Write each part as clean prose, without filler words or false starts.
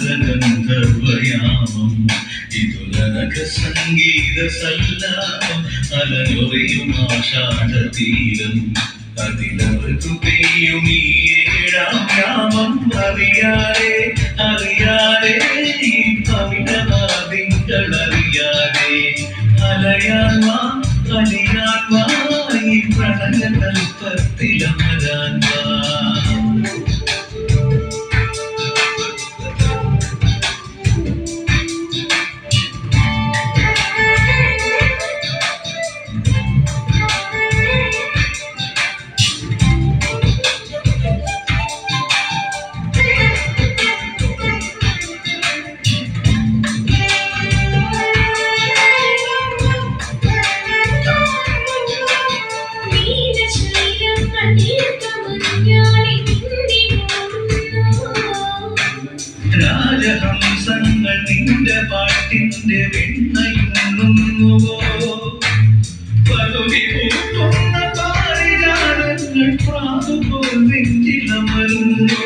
അമരഗന്ധർവയാമം ഇതുലക സംഗീത സല്ലാപം അലനൊറിയും ആഷാഢതീരം അതിലവർക്ക് പെയ്യും ഈ ഏഴാം യാമം അറിയാതെ അറിയാതെ ഈ പവിഴമാതിങ്കൾ അറിയാതെ അലയാൻ വാ അലിയാൻ വാ ഈ പ്രണയ കൽപ്പത്തിലമരാൻ വാ. രാജഹംസങ്ങൾ നിന്റെ പാട്ടിന്റെ വെണ്ണയുന്നുവോ പകുതി പൂക്കുന്ന പാരിജാതങ്ങൾ പ്രാതുപോൽ നെഞ്ചിലമരുന്നോ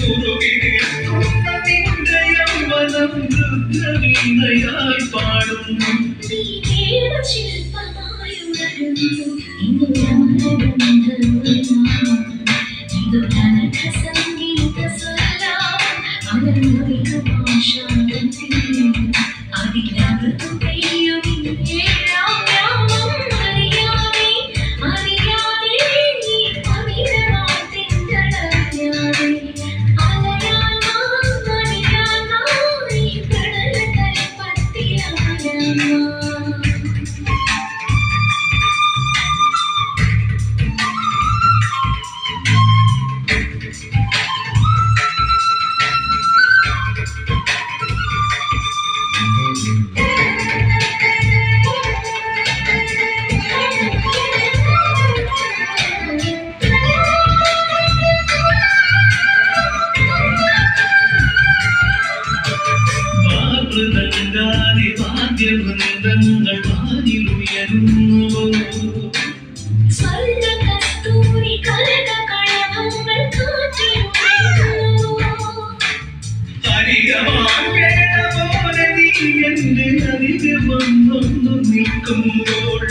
കുറുകി നിൽക്കുന്ന നിന്റെ യൗവനം രുദ്രവീണയായി പാടുന്നു. വാദ്യവൃന്ദങ്ങൾ വാനിലുയരുന്നുവോ പോലെ നീ എന്റെ അരികെ വന്നൊന്നു നിൽക്കുമ്പോൾ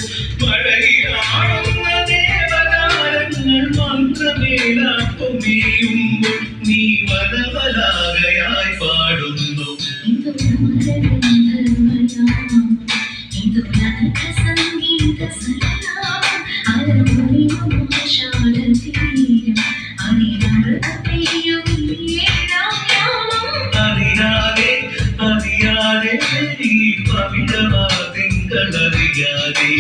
മഴയിലാടുന്ന ദേവതാരങ്ങൾ മന്ത്രമേലാപ്പൊമേയുമ്പോൾ നീ വനവലാകയായി പാടുന്നു. അറിയാതെ അറിയാതെ ഈ പവിഴമാതിങ്കൾ അറിയാതെ